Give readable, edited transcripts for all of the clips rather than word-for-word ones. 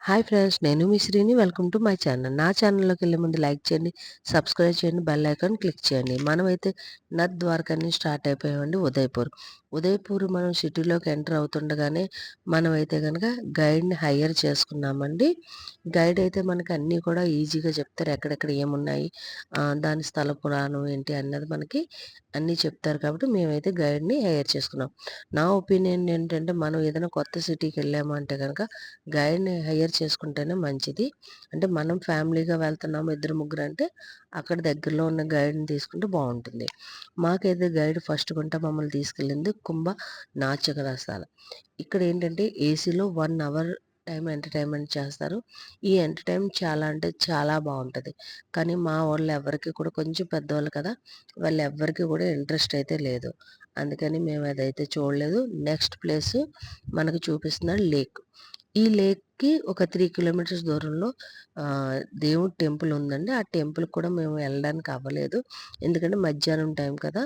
Hi friends, నేను మీ Srini. Welcome to my channel. నా ఛానల్లోకి వెళ్ళే ముందు లైక్ చేయండి, సబ్స్క్రైబ్ చేయండి, బెల్ ఐకాన్ క్లిక్ చేయండి. మనమైతే నత్ ద్వారకా నుంచి స్టార్ట్ అయిపోయామండి. ఉదయపూర్ మనం సిటీలోకి ఎంటర్ అవుతుండగానే మనమైతే కనుక గైడ్ని హైర్ చేసుకున్నామండి. గైడ్ అయితే మనకి అన్నీ కూడా ఈజీగా చెప్తారు. ఎక్కడెక్కడ ఏమున్నాయి, దాని స్థల పురాణం ఏంటి అన్నది మనకి అన్నీ చెప్తారు. కాబట్టి మేమైతే గైడ్ని హైర్ చేసుకున్నాం. నా ఒపీనియన్ ఏంటంటే, మనం ఏదైనా కొత్త సిటీకి వెళ్ళామంటే కనుక గైడ్‌ని హైర్ చేసుకుంటేనే మంచిది. అంటే మనం ఫ్యామిలీగా వెళ్తున్నాము, ఇద్దరు ముగ్గురు అంటే అక్కడ దగ్గరలో ఉన్న గైడ్‌ని తీసుకుంటే బావుంటుంది. మాకైతే గైడ్ ఫస్ట్ గుంట మమ్మల్ని తీసుకెళ్ళింది కుంభ నాట్యకళాశాల. ఇక్కడ ఏంటంటే ఏసీలో 1 అవర్ ఎంటర్‌టైన్‌మెంట్ చేస్తారు. ఈ ఎంటర్‌టైన్‌మెంట్ చాలా అంటే చాలా బావుంటది. కానీ మా వాళ్ళు ఎవరికీ కూడా కొంచెం పెద్దవాళ్ళు కదా! వాళ్ళెవ్వరికీ కూడా ఇంట్రెస్ట్ అయితే లేదు. అందుకని మేము అదైతే చూడలేదు. నెక్స్ట్ ప్లేసు మనకు చూపిస్తున్నాడు లేక్. ఈ లేక్‌కి ఒక 3 కిలోమీటర్స్ దూరంలో దేవుడి టెంపుల్ ఉందండి. ఆ టెంపుల్‌కి కూడా మేము వెళ్ళడానికి అవ్వలేదు. ఎందుకంటే మధ్యాహ్నం టైం కదా!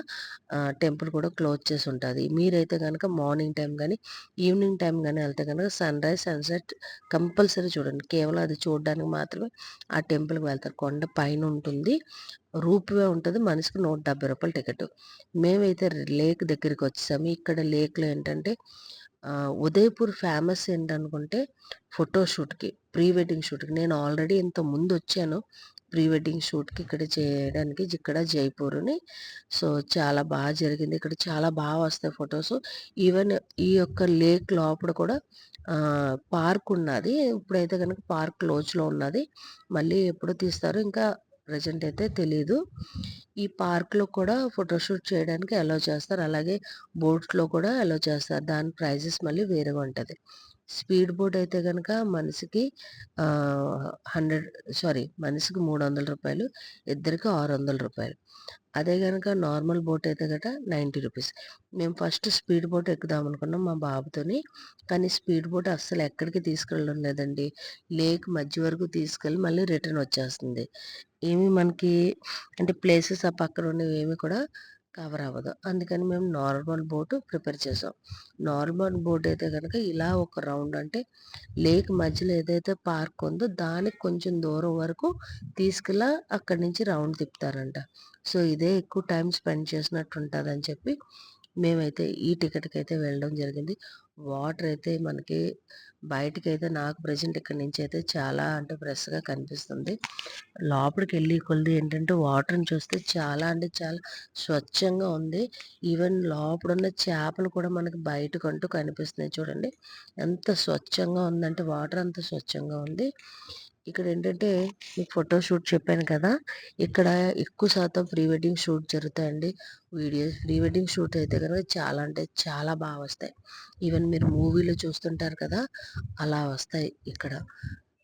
టెంపుల్ కూడా క్లోజ్ చేసి ఉంటది. మీరైతే గనక మార్నింగ్ టైం గాని, ఈవినింగ్ టైం గాని ఎళ్తే గనక సన్‌రైజ్, సన్‌సెట్ కంపల్సరీ చూడండి. కేవలం అది చూడడానికి మాత్రమే ఆ టెంపుల్‌కి వెళ్తారు. కొండ పైనుంటుంది. రూప్‌వే ఉంటది. మనిషికి రూ. 170 టికెటు. మేమైతే లేక్ దగ్గరికొచ్చేసాము. ఇక్కడ లేక్‌లో ఏంటంటే ఉదయపూర్ ఫేమస్ ఏంటనుకుంటే ఫోటో షూట్‌కి, ప్రీ వెడ్డింగ్ షూట్‌కి. నేను ఆల్రెడీ ఇంతకుముందొచ్చాను ప్రీ వెడ్డింగ్ షూట్‌కి ఇక్కడ చేయడానికి. ఇక్కడ జైపూర్‌ని. సో, చాలా జరిగింది. ఇక్కడ చాలా వస్తాయి ఫోటోసు. ఈవెన్ ఈ యొక్క లేక్ లోపల కూడా పార్క్ ఉన్నది. ఇప్పుడైతే గనుక పార్క్ క్లోజ్‌లో ఉన్నది. మళ్ళీ ఎప్పుడు తీస్తారో ఇంకా ప్రెజెంట్ అయితే తెలీదు. ఈ పార్క్‌లో కూడా ఫోటోషూట్ చేయడానికి అలౌ చేస్తారు. అలాగే బోట్స్‌లో కూడా అలౌ చేస్తారు. దాని ప్రైజెస్ మళ్ళీ వేరేగా ఉంటది. స్పీడ్ బోట్ అయితే గనక మనిషికి 100 మనిషికి రూ. 300, ఇద్దరికి రూ. 600. అదే గనక నార్మల్ బోట్ అయితే గట రూ. 90. మేము ఫస్ట్ స్పీడ్ బోట్ ఎక్కుదాం అనుకున్నాం మా బాబుతోని. కానీ స్పీడ్ బోట్ అస్సలు ఎక్కడికి తీసుకెళ్ళడం లేదండి. లేక్ మధ్య వరకు తీసుకెళ్ళి మళ్ళీ రిటర్న్ వచ్చేస్తుంది. ఏమి మనకి అంటే ప్లేసెస్ ఆ పక్కన ఉన్నవి ఏమి కూడా కవర్ అవ్వదు. అందుకని మేము నార్మల్ బోట్ ప్రిఫర్ చేసాం. నార్మల్ బోట్ అయితే గనక ఇలా ఒక రౌండ్ అంటే లేక్ మధ్యలో ఏదైతే పార్క్ ఉందో దానికి కొంచెం దూరం వరకు తీసుకెళ్ళి అక్కడి నుంచి రౌండ్ తిప్పుతారంట. సో, ఇదే ఎక్కువ టైం స్పెండ్ చేసినట్టు ఉంటదని చెప్పి మేమైతే ఈ టికెట్‌కైతే వెళ్ళడం జరిగింది. వాటర్ అయితే మనకి బయటకైతే నాకు ప్రెజెంట్ ఇక్కడి నుంచయితే చాలా అంటే ఫ్రెష్‌గా కనిపిస్తుంది. లోపలికెళ్ళే కొద్దీ ఏంటంటే వాటర్‌ని చూస్తే చాలా అంటే చాలా స్వచ్ఛంగా ఉంది. ఈవెన్ లోపడున్న చేపలు కూడా మనకు బయటకంటూ కనిపిస్తున్నాయి చూడండి. ఎంత స్వచ్ఛంగా ఉందంటే వాటర్ అంత స్వచ్ఛంగా ఉంది. ఇక్కడేంటంటే మీకు ఫోటో షూట్ చెప్పాను కదా! ఇక్కడ ఎక్కువ శాతం ప్రీ వెడ్డింగ్ షూట్ జరుగుతాయండి. ప్రీ వెడ్డింగ్ షూట్ అయితే గనుక చాలా అంటే చాలా వస్తాయి. ఈవెన్ మీరు మూవీలో చూస్తుంటారు కదా! అలా వస్తాయి ఇక్కడ.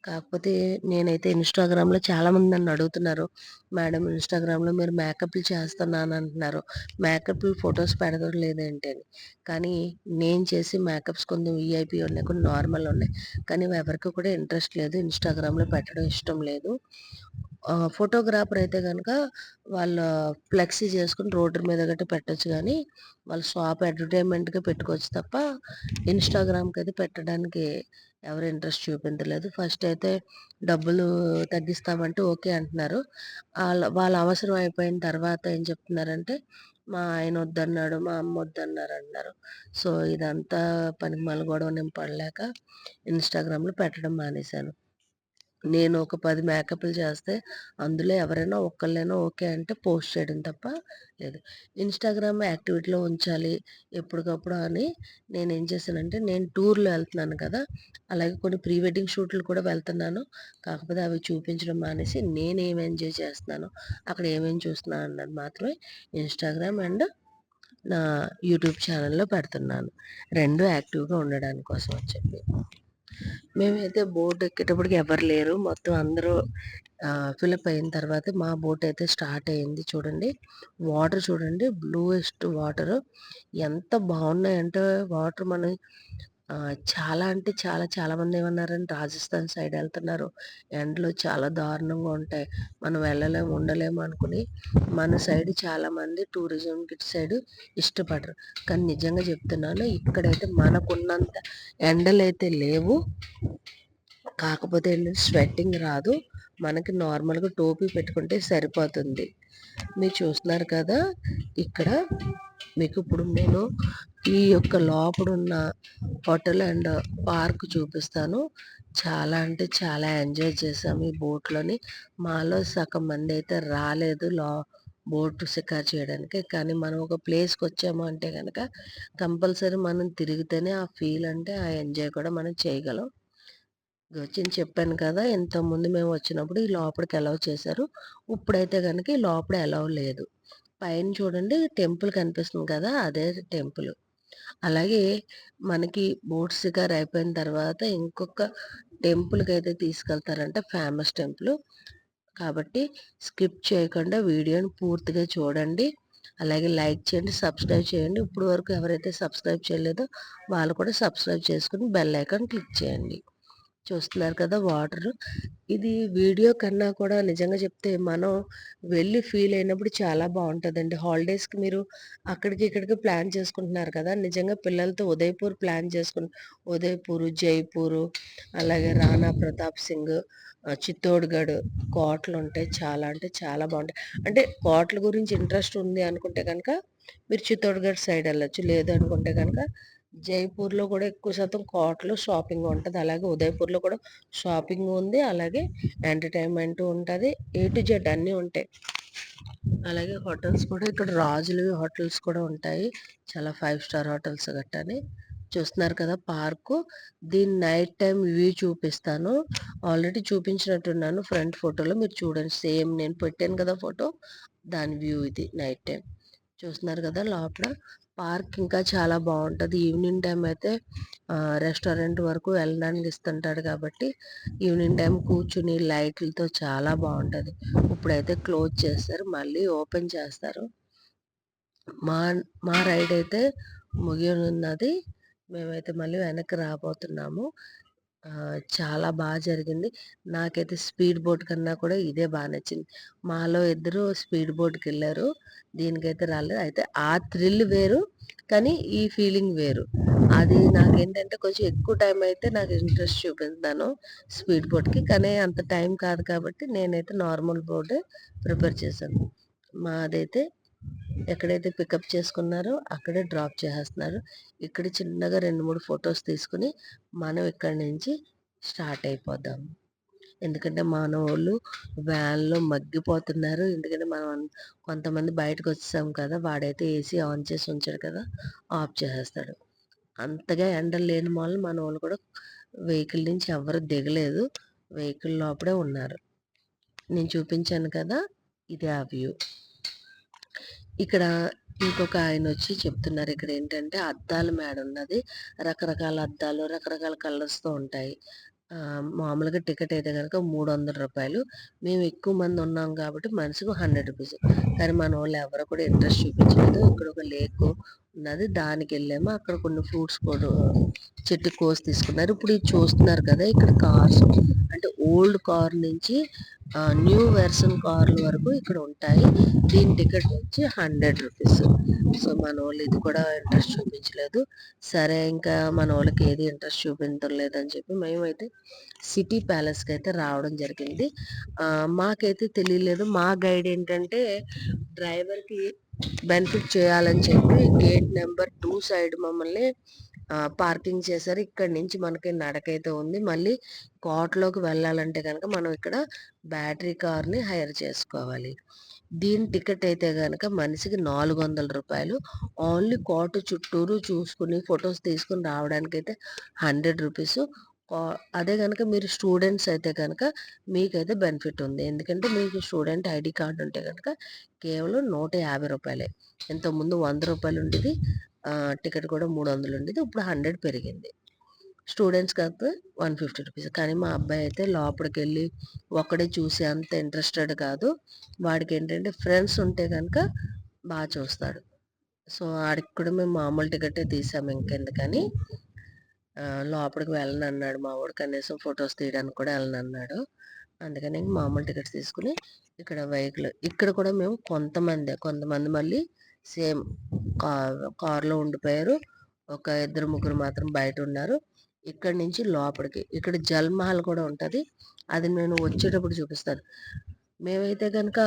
కాకపోతే నేనైతే ఇన్‌స్టాగ్రామ్‌లో చాలామంది నన్ను అడుగుతున్నారు. మేడం ఇన్‌స్టాగ్రామ్‌లో మీరు మేకప్‌లు చేస్తున్నానంటున్నారు. మేకప్‌లు ఫోటోస్ పెడతారో లేదేంటి అని. కానీ నేను చేసే మేకప్స్ కొన్ని వీఐపీ ఉన్నాయి. కొన్ని నార్మల్ ఉన్నాయి. కానీ ఎవరికీ కూడా ఇంట్రెస్ట్ లేదు. ఇన్‌స్టాగ్రామ్‌లో పెట్టడం ఇష్టం లేదు. ఫోటోగ్రాఫర్ అయితే గనక వాళ్ళ ఫ్లెక్సీ చేసుకొని రోడ్డు మీద గట్టా పెట్టొచ్చు గానీ, వాళ్ళ షాప్ అడ్వర్టైజ్‌మెంట్‌కే పెట్టుకోవచ్చు తప్ప, ఇన్‌స్టాగ్రామ్‌కైతే పెట్టడానికి ఎవరు ఇంట్రెస్ట్ చూపించలేదు. ఫస్ట్ అయితే డబ్బులు తగ్గిస్తామంటే ఓకే అంటున్నారు. వాళ్ళ అవసరం అయిపోయిన తర్వాత ఏం చెప్తున్నారంటే, మా ఆయన వద్దన్నాడు, మా అమ్మ వద్దన్నారు అంటున్నారు. సో, ఇదంతా పనికిమాలిన గొడవ నేను పడలేక ఇన్‌స్టాగ్రామ్‌లో పెట్టడం మానేశాను. నేను ఒక 10 మేకప్‌లు చేస్తే, అందులో ఎవరైనా ఒక్కళ్ళైనా ఓకే అంటే పోస్ట్ చేయడం తప్ప లేదు. ఇన్‌స్టాగ్రామ్ యాక్టివిటీలో ఉంచాలి ఎప్పటికప్పుడు అని నేనేం చేశానంటే, నేను టూర్‌లో ఎళ్తున్నాను కదా! అలాగే కొన్ని ప్రీ వెడ్డింగ్ షూట్‌లు కూడా వెళ్తున్నాను. కాకపోతే అవి చూపించడం మానేసి, నేనేం ఎంజాయ్ చేస్తున్నానో, అక్కడ ఏమేమి చూస్తున్నాను అన్నది మాత్రమే ఇన్‌స్టాగ్రామ్ అండ్ నా యూట్యూబ్ ఛానెల్‌లో పెడుతున్నాను. 2 యాక్టివ్‌గా ఉండడానికి కోసం అని చెప్పి. మేమైతే బోట్ ఎక్కేటప్పటికి ఎవరు లేరు. మొత్తం అందరూ ఫిలప్ అయిన తర్వాత మా బోట్ అయితే స్టార్ట్ అయింది చూడండి. వాటర్ చూడండి బ్లూయెస్ట్ వాటరు. ఎంత బావున్నాయంటే వాటర్ మనం చాలా అంటే చాలా చాలామంది ఏమన్నారంటే రాజస్థాన్ సైడ్ ఎళ్తున్నారు. ఎండలు చాలా దారుణంగా ఉంటాయి. మనం వెళ్ళలేము, ఉండలేము అనుకుని మన సైడ్ చాలామంది టూరిజంకి ఇటు సైడు ఇష్టపడరు. కానీ నిజంగా చెప్తున్నాను ఇక్కడైతే మనకున్నంత ఎండలైతే లేవు. కాకపోతే ఏంటంటే స్వెట్టింగ్ రాదు. మనకి నార్మల్‌గా టోపీ పెట్టుకుంటే సరిపోతుంది. మీరు చూస్తున్నారు కదా! ఇక్కడ మీకు ఇప్పుడు నేను ఈ యొక్క లోపడున్న హోటల్ అండ్ పార్క్ చూపిస్తాను. చాలా అంటే చాలా ఎంజాయ్ చేసాము ఈ బోట్‌లోని. మాలో సగం మందైతే రాలేదు బోట్ షికారు చేయడానికి. కానీ మనం ఒక ప్లేస్‌కొచ్చాము అంటే గనక కంపల్సరీ మనం తిరిగితేనే ఆ ఫీల్ అంటే ఆ ఎంజాయ్ కూడా మనం చేయగలం. వచ్చింది చెప్పాను కదా! ఇంతకుముందు మేము వచ్చినప్పుడు ఈ లోపలికి అలౌ చేశారు. ఇప్పుడైతే గనక ఈ లోపల అలౌ లేదు. పైన చూడండి టెంపుల్ కనిపిస్తుంది కదా! అదే టెంపుల్. అలాగే మనకి బోట్ షికారు అయిపోయిన తర్వాత ఇంకొక టెంపుల్‌కైతే తీసుకెళ్తారంట ఫేమస్ టెంపుల్. కాబట్టి స్కిప్ చేయకుండా వీడియోని పూర్తిగా చూడండి. అలాగే లైక్ చేయండి, సబ్స్క్రైబ్ చేయండి. ఇప్పటి వరకు ఎవరైతే సబ్స్క్రైబ్ చేయలేదో వాళ్ళు కూడా సబ్స్క్రైబ్ చేసుకొని బెల్ ఐకాన్ క్లిక్ చేయండి. చూస్తున్నారు కదా వాటరు. ఇది వీడియో కన్నా కూడా నిజంగా చెప్తే మనం వెళ్ళి ఫీల్ అయినప్పుడు చాలా బావుంటదండి. హాలిడేస్‌కి మీరు అక్కడికి, ఇక్కడికి ప్లాన్ చేసుకుంటున్నారు కదా! నిజంగా పిల్లలతో ఉదయపూర్ ప్లాన్ చేసుకుని ఉదయపూరు, జైపూరు, అలాగే రాణా ప్రతాప్ సింగ్, చిత్తోడ్‌గఢ్ కోటలుంటాయి. చాలా అంటే చాలా బావుంటాయి. అంటే కోటల గురించి ఇంట్రెస్ట్ ఉంది అనుకుంటే గనక మీరు చిత్తోడ్‌గఢ్ సైడ్ ఎళ్ళొచ్చు. లేదు అనుకుంటే గనక జైపూర్‌లో కూడా ఎక్కువ శాతం కోటలు, షాపింగ్ ఉంటది. అలాగే ఉదయపూర్‌లో కూడా షాపింగ్ ఉంది. అలాగే ఎంటర్‌టైన్‌మెంట్ ఉంటది. ఏ టు జెడ్ అన్నీ ఉంటాయి. అలాగే హోటల్స్ కూడా ఇక్కడ రాజులవి హోటల్స్ కూడా ఉంటాయి. చాలా 5 స్టార్ హోటల్స్ గట్టాని. చూస్తున్నారు కదా పార్కు. దీని నైట్ టైమ్ వ్యూ చూపిస్తాను. ఆల్రెడీ చూపించినట్టున్నాను ఫ్రంట్ ఫోటోలో. మీరు చూడండి సేమ్ నేను పెట్టాను కదా ఫోటో. దాని వ్యూ ఇది నైట్ టైమ్. చూస్తున్నారు కదా లోపల. పార్క్ ఇంకా చాలా బావుంటది. ఈవినింగ్ టైమ్ అయితే రెస్టారెంట్ వరకు వెళ్ళడానికి ఇస్తుంటాడు కాబట్టి, ఈవినింగ్ టైమ్ కూర్చుని లైట్‌లతో చాలా బావుంటది. ఇప్పుడైతే క్లోజ్ చేస్తారు. మళ్ళీ ఓపెన్ చేస్తారు. మా మా రైడ్ అయితే ముగియనున్నది. మేమైతే మళ్ళీ వెనక్కి రాబోతున్నాము. చాలా జరిగింది. నాకైతే స్పీడ్ బోట్ కన్నా కూడా ఇదే నచ్చింది. మాలో ఇద్దరు స్పీడ్ బోట్‌కెళ్లారు. దీనికైతే రాలేదు. అయితే ఆ థ్రిల్ వేరు. కానీ ఈ ఫీలింగ్ వేరు. అది నాకేంటంటే కొంచెం ఎక్కువ టైం అయితే నాకు ఇంట్రెస్ట్ చూపిస్తాను స్పీడ్ బోట్‌కి. కానీ అంత టైం కాదు కాబట్టి నేనైతే నార్మల్ బోటే ప్రిఫర్ చేశాను. మాదైతే ఎక్కడైతే పికప్ చేసుకున్నారో అక్కడే డ్రాప్ చేసేస్తున్నారు. ఇక్కడ చిన్నగా 2, 3 ఫోటోస్ తీసుకొని మనం ఇక్కడి నుంచి స్టార్ట్ అయిపోదాం. ఎందుకంటే మనోళ్ళు వ్యాన్‌లో మగ్గిపోతున్నారు. ఎందుకంటే కొంతమంది బయటకొచ్చేసాం కదా! వాడైతే ఏసీ ఆన్ చేసి ఉంచాడు కదా! ఆఫ్ చేసేస్తాడు. అంతగా ఎండలు లేని మూలన మనోళ్ళు కూడా వెహికల్ నుంచి ఎవ్వరు దిగలేదు. వెహికల్ లోపడే ఉన్నారు. నేను చూపించాను కదా! ఇదే ఆ వ్యూ. ఇక్కడ ఇంకొక ఆయనొచ్చి చెప్తున్నారు. ఇక్కడేంటంటే అద్దాల మేడ ఉన్నది. రకరకాల అద్దాలు, రకరకాల కలర్స్‌తో ఉంటాయి. మామూలుగా టికెట్ అయితే గనక రూ. 300. మేము ఎక్కువ మంది ఉన్నాం కాబట్టి మనిషికి రూ. 100. కానీ మనోళ్ళు ఎవరు కూడా ఇంట్రెస్ట్ చూపించలేదు. ఇక్కడ ఒక లేకు ఉన్నది. దానికెళ్ళాము. అక్కడ కొన్ని ఫ్రూట్స్ కూడా చెట్టు కోసి తీసుకున్నారు. ఇప్పుడు ఇది చూస్తున్నారు కదా! ఇక్కడ కార్స్ అంటే ఓల్డ్ కార్ నుంచి న్యూ వెర్షన్ కార్ల వరకు ఇక్కడ ఉంటాయి. దీని టికెట్ వచ్చి రూ. 100. సో, మనోళ్ళు ఇది కూడా ఇంట్రెస్ట్ చూపించలేదు. సరే ఇంకా మనోళ్ళకి ఏది ఇంట్రెస్ట్ చూపించలేదని చెప్పి మేమైతే సిటీ ప్యాలెస్‌కైతే రావడం జరిగింది. మాకైతే తెలియలేదు. మా గైడ్ ఏంటంటే డ్రైవర్‌కి బెనిఫిట్ చేయాలని చెప్పి గేట్ నంబర్ 2 సైడ్ మమ్మల్ని పార్కింగ్ చేశారు. ఇక్కడి నుంచి మనకి నడకైతే ఉంది. మళ్ళీ కోటలోకి వెళ్ళాలంటే గనక మనం ఇక్కడ బ్యాటరీ కార్‌ని హైర్ చేసుకోవాలి. దీని టికెట్ అయితే గనక మనిషికి రూ. 400. ఓన్లీ కోట చుట్టూరు చూసుకొని, ఫోటోస్ తీసుకొని రావడానికైతే రూ. 100. కా అదే గనక మీరు స్టూడెంట్స్ అయితే గనక మీకైతే బెనిఫిట్ ఉంది. ఎందుకంటే మీకు స్టూడెంట్ ఐడీ కార్డ్ ఉంటే గనక కేవలం రూ. 150. ఇంతకుముందు రూ. 100 ఉండేది. టికెట్ కూడా 300 ఉండేది. ఇప్పుడు 100 పెరిగింది. స్టూడెంట్స్‌కైతే రూ. 150. కానీ మా అబ్బాయి అయితే లోపలికెళ్ళి ఒక్కడే చూసే అంత ఇంట్రెస్టెడ్ కాదు. వాడికేంటంటే ఫ్రెండ్స్ ఉంటే గనక చూస్తాడు. సో, ఆడికి కూడా మేము మామూలు టికెట్టే తీసాము ఇంకెందుకని. లోపలికి వెళ్ళనన్నాడు మా వోడు. కనీసం ఫోటోస్ తీయడానికి కూడా ఎళ్ళనన్నాడు. అందుకని మామూలు టికెట్స్ తీసుకొని ఇక్కడ ఇక్కడ కూడా మేము కొంతమంది మళ్ళీ సేమ్ కార్‌లో ఉండిపోయారు. ఒక ఇద్దరు, ముగ్గురు మాత్రం బయటున్నారు. ఇక్కడి నుంచి లోపలికి. ఇక్కడ జల్మహల్ కూడా ఉంటది. అది నేను వచ్చేటప్పుడు చూపిస్తాను. మేమైతే గనక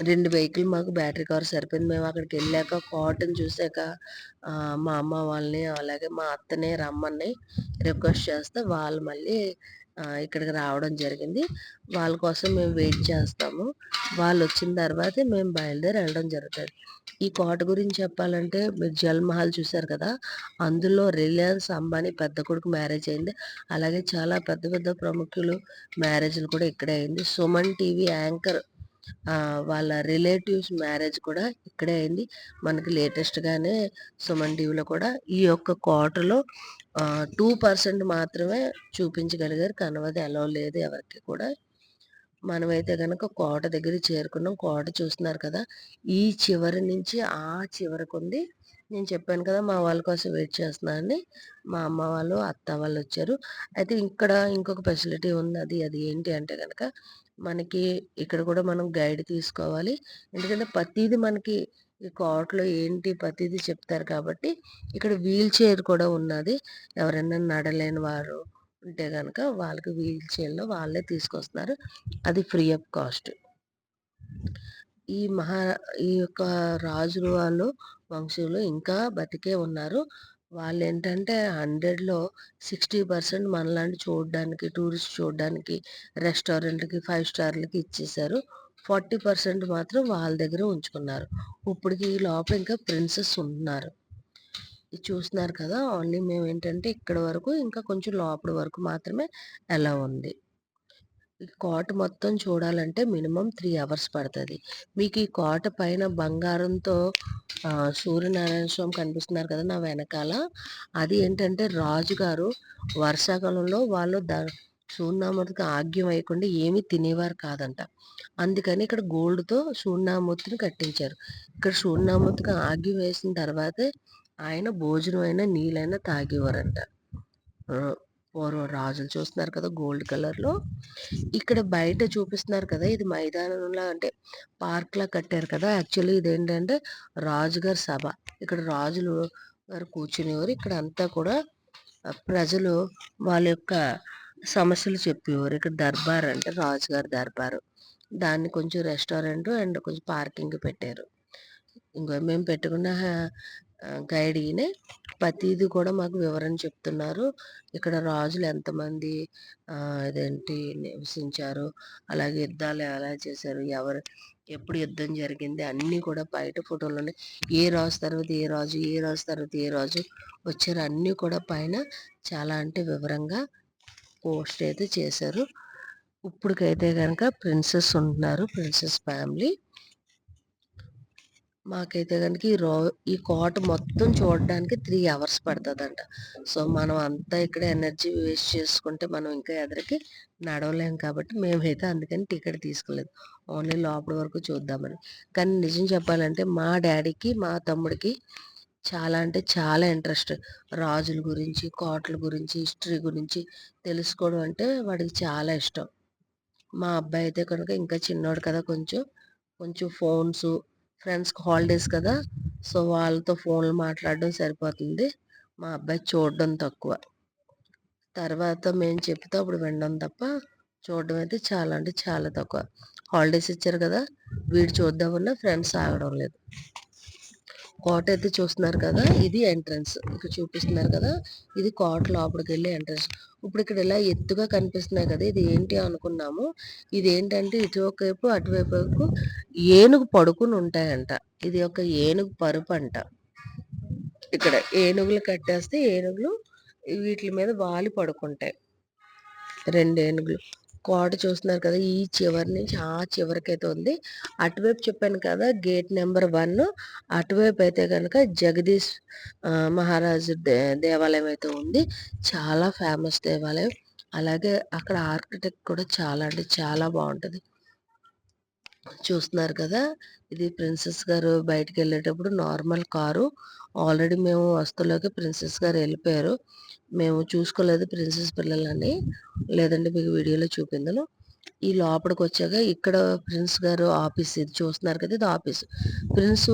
2 వెహికల్ మాకు బ్యాటరీ కార్ సరిపోయింది. మేము అక్కడికెళ్ళాక కాటన్ చూసాక మా అమ్మ వాళ్ళని, అలాగే మా అత్తని రమ్మని రిక్వెస్ట్ చేస్తే వాళ్ళు మళ్ళీ ఇక్కడికి రావడం జరిగింది. వాళ్ళ కోసం మేము వెయిట్ చేస్తాము. వాళ్ళొచ్చిన తర్వాతే మేము బయలుదేరి వెళ్ళడం జరుగుతది. ఈ కోట గురించి చెప్పాలంటే మీరు 'జల్ మహల్' చూసారు కదా! అందులో రిలయన్స్ అంబానీ పెద్ద కొడుకు మ్యారేజ్ అయింది. అలాగే చాలా పెద్ద పెద్ద ప్రముఖులు మ్యారేజ్‌లు కూడా ఇక్కడే అయింది. సుమన్ టీవీ యాంకర్ వాళ్ళ రిలేటివ్స్ మ్యారేజ్ కూడా ఇక్కడే అయింది. మనకి లేటెస్ట్‌గానే సుమన్ టీవీలో కూడా ఈ యొక్క కోటలో 2% మాత్రమే చూపించగలిగారు. కనవది అలో లేదు ఎవరికీ కూడా. మనమైతే గనక కోట దగ్గరికి చేరుకున్నాం. కోట చూస్తున్నారు కదా! ఈ చివరి నుంచి ఆ చివరకుంది. నేను చెప్పాను కదా! మా వాళ్ళ కోసం వెయిట్ చేస్తున్నానని. మా అమ్మ వాళ్ళు, అత్త వాళ్ళొచ్చారు. అయితే ఇక్కడ ఇంకొక ఫెసిలిటీ ఉన్నది. అది ఏంటి అంటే గనక మనకి ఇక్కడ కూడా మనం గైడ్ తీసుకోవాలి. ఎందుకంటే ప్రతీది మనకి ఈ కోటలో ఏంటి ప్రతీది చెప్తారు కాబట్టి ఇక్కడ వీల్ చైర్ కూడా ఉన్నది. ఎవరైనా నడలేని వారు ఉంటే గనక వాళ్ళకి వీల్ చైర్‌లో వాళ్ళే తీసుకొస్తున్నారు. అది ఫ్రీ ఆఫ్ కాస్ట్. ఈ మహా ఈ యొక్క రాజులు వాళ్ళు వంశీయులు ఇంకా బతికే ఉన్నారు. వాళ్ళేంటంటే 100లో 60% మనలాంటి చూడడానికి, టూరిస్ట్ చూడడానికి, రెస్టారెంట్‌లకి, 5 స్టార్‌లకి ఇచ్చేశారు. 40% మాత్రం వాళ్ళ దగ్గరే ఉంచుకున్నారు. ఇప్పటికి లోపల ఇంకా ప్రిన్సెస్ ఉంటున్నారు. ఇది చూస్తున్నారు కదా! ఓన్లీ మేమేంటంటే ఇక్కడి వరకు ఇంకా కొంచెం లోపలి వరకు మాత్రమే అలౌ ఉంది. ఈ కోట మొత్తం చూడాలంటే మినిమమ్ 3 అవర్స్ పడతది. మీకు ఈ కోట పైన బంగారంతో సూర్యనారాయణ స్వామి కనిపిస్తున్నారు కదా! నా వెనకాల. అది ఏంటంటే రాజుగారు వర్షాకాలంలో వాళ్ళు సూర్యనామూర్తికి ఆజ్ఞం వేయకుండా ఏమీ తినేవారు కాదంట. అందుకని ఇక్కడ గోల్డ్‌తో సూర్యనామూర్తిని కట్టించారు. ఇక్కడ సూర్యనామూర్తికి ఆజ్ఞం వేసిన తర్వాతే ఆయన భోజనం అయినా, నీళ్ళైనా తాగేవారంట. ఆహ్, పూర్వం రాజులు చూస్తున్నారు కదా! గోల్డ్ కలర్‌లో. ఇక్కడ బయట చూపిస్తున్నారు కదా! ఇది మైదానంలా అంటే పార్క్‌లా కట్టారు కదా! యాక్చువల్లీ ఇదేంటంటే రాజుగారి సభ. ఇక్కడ రాజులు గారు కూర్చునేవారు. ఇక్కడ అంతా కూడా ప్రజలు వాళ్ళ యొక్క సమస్యలు చెప్పేవారు. ఇక్కడ దర్బార్ అంటే రాజుగారి దర్బారు. దాన్ని కొంచెం రెస్టారెంట్ అండ్ కొంచెం పార్కింగ్ పెట్టారు. ఇంగో మేము పెట్టుకున్న గైడ్ ఈయనే. ప్రతీది కూడా మాకు వివరణ చెప్తున్నారు. ఇక్కడ రాజులు ఎంతమంది ఇదేంటి నివసించారు, అలాగే యుద్ధాలు ఎలా చేశారు, ఎప్పుడు యుద్ధం జరిగింది అన్నీ కూడా బయట ఫోటోలున్నాయి. ఏ రాజు తర్వాత ఏ రాజు, ఏ రాజు తర్వాత ఏ రాజు వచ్చారు అన్నీ కూడా పైన చాలా అంటే వివరంగా పోస్ట్ అయితే చేశారు. ఇప్పటికైతే గనక ప్రిన్సెస్ ఉంటున్నారు. Princess family. మాకైతే గనుక ఈ కోట మొత్తం చూడడానికి 3 అవర్స్ పడతదంట. సో, మనం అంతా ఇక్కడ ఎనర్జీ వేస్ట్ చేసుకుంటే మనం ఇంకా ఎదరకి నడవలేం కాబట్టి మేమైతే అందుకని టికెట్ తీసుకోలేదు. ఓన్లీ లోపల వరకు చూద్దామని. కానీ నిజం చెప్పాలంటే మా డ్యాడీకి, మా తమ్ముడికి చాలా అంటే చాలా ఇంట్రెస్ట్. రాజుల గురించి, కోటల గురించి, హిస్టరీ గురించి తెలుసుకోవడం అంటే వాడికి చాలా ఇష్టం. మా అబ్బాయి అయితే కనుక ఇంకా చిన్నోడు కదా కొంచెం. కొంచెం ఫోన్సు, ఫ్రెండ్స్‌కి హాలిడేస్ కదా! సో, వాళ్ళతో ఫోన్‌లు మాట్లాడడం సరిపోతుంది. మా అబ్బాయి చూడడం తక్కువ. తర్వాత మేము చెప్తే అప్పుడు వినడం తప్ప, చూడడం అయితే చాలా అంటే చాలా తక్కువ. హాలిడేస్ ఇచ్చారు కదా! వీడు చూద్దామన్నా ఫ్రెండ్స్ ఆగడం లేదు. కోట అయితే చూస్తున్నారు కదా! ఇది ఎంట్రన్స్. ఇక్కడ చూపిస్తున్నారు కదా! ఇది కోట లోపలికెళ్ళే ఎంట్రన్స్. ఇప్పుడు ఇక్కడ ఇలా ఎత్తుగా కనిపిస్తున్నాయి కదా! ఇది ఏంటి అనుకున్నాము. ఇదేంటంటే ఇటువైపు వైపు, అటువైపు వైపు ఏనుగు పడుకొని ఉంటాయంట. ఇది ఒక ఏనుగు పరుపంట. ఇక్కడ ఏనుగులు కట్టేస్తే ఏనుగులు వీట్లి మీద వాలి పడుకుంటాయి. 2 ఏనుగులు. కోట చూస్తున్నారు కదా! ఈ చివరి నుంచి ఆ చివరికైతే ఉంది. అటువైపు చెప్పాను కదా! గేట్ నెంబర్ 1 అటువైపు అయితే గనక జగదీష్ మహారాజు దేవాలయం అయితే ఉంది. చాలా ఫేమస్ దేవాలయం. అలాగే అక్కడ ఆర్కిటెక్ట్ కూడా చాలా అంటే చాలా బావుంటది. చూస్తున్నారు కదా! ఇది ప్రిన్సెస్ గారు బయటికెళ్ళేటప్పుడు నార్మల్ కారు. ఆల్రెడీ మేము వస్తువులోకి ప్రిన్సెస్ గారు ఎళ్ళిపోయారు. మేము చూసుకోలేదు ప్రిన్సెస్ పిల్లలని. లేదంటే మీకు వీడియోలో చూపిందును. ఈ లోపలికొచ్చాక ఇక్కడ ప్రిన్స్ గారు ఆఫీస్ ఇది చూస్తున్నారు కదా! ఇది ఆఫీస్. ప్రిన్స్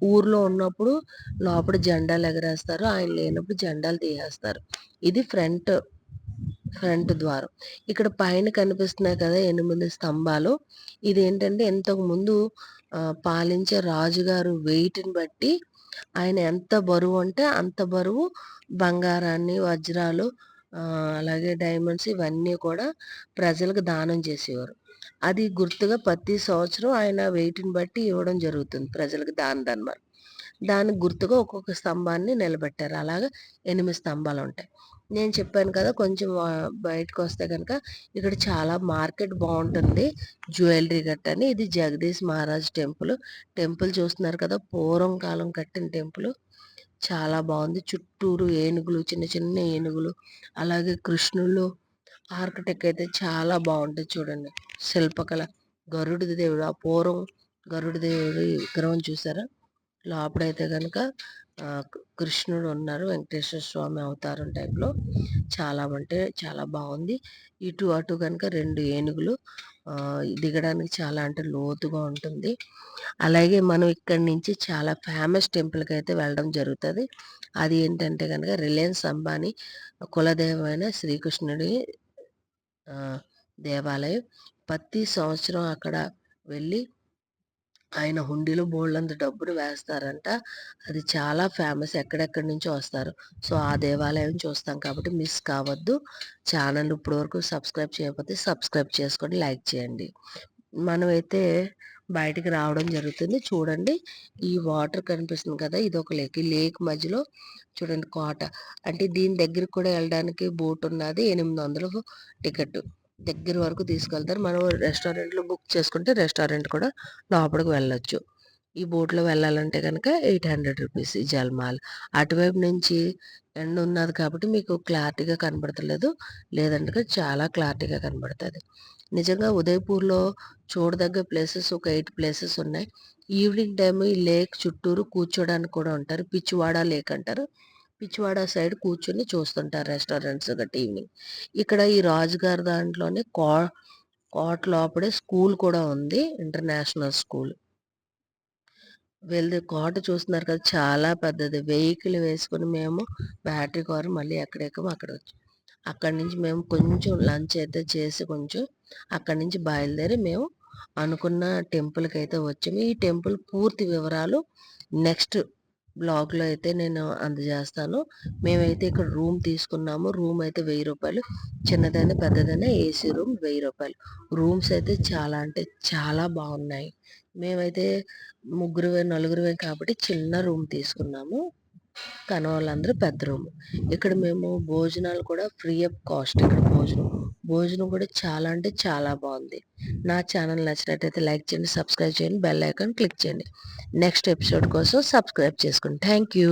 ఊర్లో ఉన్నప్పుడు లోపల జెండాలు ఎగరేస్తారు. ఆయన లేనప్పుడు జెండాలు తీసేస్తారు. ఇది ఫ్రంట్ ద్వారం. ఇక్కడ పైన కనిపిస్తున్నాయి కదా 8 స్తంభాలు. ఇదేంటంటే ఇంతకుముందు పాలించే రాజుగారు వెయిట్‌ని బట్టి ఆయన ఎంత బరువు అంటే అంత బరువు బంగారాన్ని, వజ్రాలు అలాగే డైమండ్స్ ఇవన్నీ కూడా ప్రజలకు దానం చేసేవారు. అది గుర్తుగా ప్రతి సంవత్సరం ఆయన వెయిట్‌ని బట్టి ఇవ్వడం జరుగుతుంది ప్రజలకు దాన ధర్మాలు. దానికి గుర్తుగా ఒక్కొక్క స్తంభాన్ని నిలబెట్టారు. అలాగా 8 స్తంభాలుంటాయి. నేను చెప్పాను కదా! కొంచెం బయటకొస్తే గనక ఇక్కడ చాలా మార్కెట్ బావుంటుంది. జ్యువెల్లరీ గట్టని. ఇది జగదీష్ మహారాజ్ టెంపుల్. టెంపుల్ చూస్తున్నారు కదా! పూర్వం కాలం కట్టిన టెంపుల్. చాలా బావుంది. చుట్టూరు ఏనుగులు, చిన్న చిన్న ఏనుగులు, అలాగే కృష్ణుళ్ళు, ఆర్కిటెక్ట్ అయితే చాలా బావుంటది చూడండి. శిల్పకళ. గరుడ దేవుడు ఆ పూర్వం గరుడ దేవుడి విగ్రహం చూసారా? లోపడైతే గనక కృష్ణుడు ఉన్నారు. వెంకటేశ్వర స్వామి అవతారం టైప్‌లో. చాలా అంటే చాలా బావుంది. ఇటు అటు గనక 2 ఏనుగులు దిగడానికి చాలా అంటే లోతుగా ఉంటుంది. అలాగే మనం ఇక్కడి నుంచి చాలా ఫేమస్ టెంపుల్‌కైతే వెళ్ళడం జరుగుతది. అది ఏంటంటే గనక రిలయన్స్ అంబానీ కులదైవమైన శ్రీకృష్ణుడి దేవాలయం. ప్రతి సంవత్సరం అక్కడ వెళ్ళి ఆయన హుండీలో బోలెడంత డబ్బులు వేస్తారంట. అది చాలా ఫేమస్. ఎక్కడెక్కడి నుంచో వస్తారు. సో, ఆ దేవాలయం చూస్తాం కాబట్టి మిస్ కావద్దు. ఛానల్ ఇప్పటి వరకు సబ్స్క్రైబ్ చేయకపోతే సబ్స్క్రైబ్ చేసుకోండి. లైక్ చేయండి. మనమైతే బయటికి రావడం జరుగుతుంది. చూడండి ఈ వాటర్ కనిపిస్తుంది కదా! ఇదొక లేక్. ఈ లేక్ మధ్యలో చూడండి కోట. అంటే దీని దగ్గరికి కూడా వెళ్ళడానికి బోట్ ఉన్నది. 800 టికెట్. దగ్గర వరకు తీసుకెళ్తారు. మనం రెస్టారెంట్‌లో బుక్ చేసుకుంటే రెస్టారెంట్ కూడా లోపలికి వెళ్ళొచ్చు. ఈ బోట్‌లో వెళ్ళాలంటే గనక 800 రూపీస్ ఈ జల్మాల్. అటువైపు నుంచి ఎండ ఉన్నది కాబట్టి మీకు క్లారిటీగా కనపడతలేదు. లేదంటే చాలా క్లారిటీగా కనపడతది. నిజంగా ఉదయపూర్‌లో చూడదగ్గ ప్లేసెస్ ఒక 8 ప్లేసెస్ ఉన్నాయి. ఈవినింగ్ టైమ్ ఈ లేక్ చుట్టూరు కూర్చోడానికి కూడా ఉంటారు. పిచ్చివాడ లేక్ అంటారు. పిచ్చివాడ సైడ్ కూర్చొని చూస్తుంటారు రెస్టారెంట్స్ గట్టా ఈవినింగ్. ఇక్కడ ఈ రాజుగారి దాంట్లోనే కోట లోపడే స్కూల్ కూడా ఉంది. International school. వీళ్ళది కోట చూస్తున్నారు కదా! చాలా పెద్దది. వెహికల్ వేసుకొని మేము బ్యాటరీ కారు మళ్ళీ ఎక్కడెక్కామో అక్కడొచ్చాం. అక్కడి నుంచి మేము కొంచెం లంచ్ అయితే చేసి కొంచెం అక్కడి నుంచి బయలుదేరి మేము అనుకున్న టెంపుల్‌కైతే వచ్చాము. ఈ టెంపుల్ పూర్తి వివరాలు నెక్స్ట్ బ్లాగ్‌లో అయితే నేను అందజేస్తాను. మేమైతే ఇక్కడ రూమ్ తీసుకున్నాము. రూమ్ అయితే రూ. 1000. చిన్నదైనా, పెద్దదైనా ఏసీ రూమ్ రూ. 1000. రూమ్స్ అయితే చాలా అంటే చాలా బాగున్నాయి. మేమైతే ముగ్గురుమే, నలుగురుమే కాబట్టి చిన్న రూమ్ తీసుకున్నాము. కనవాళ్ళందరూ పెద్ద రూమ్. ఇక్కడ మేము భోజనాలు కూడా ఫ్రీ ఆఫ్ కాస్ట్ ఇక్కడ భోజనం. భోజనం కూడా చాలా అంటే చాలా బావుంది. నా ఛానల్ నచ్చినట్టయితే లైక్ చేయండి, సబ్స్క్రైబ్ చేయండి, బెల్ ఐకాన్ క్లిక్ చేయండి. నెక్స్ట్ ఎపిసోడ్ కోసం సబ్స్క్రైబ్ చేసుకోండి. Thank you.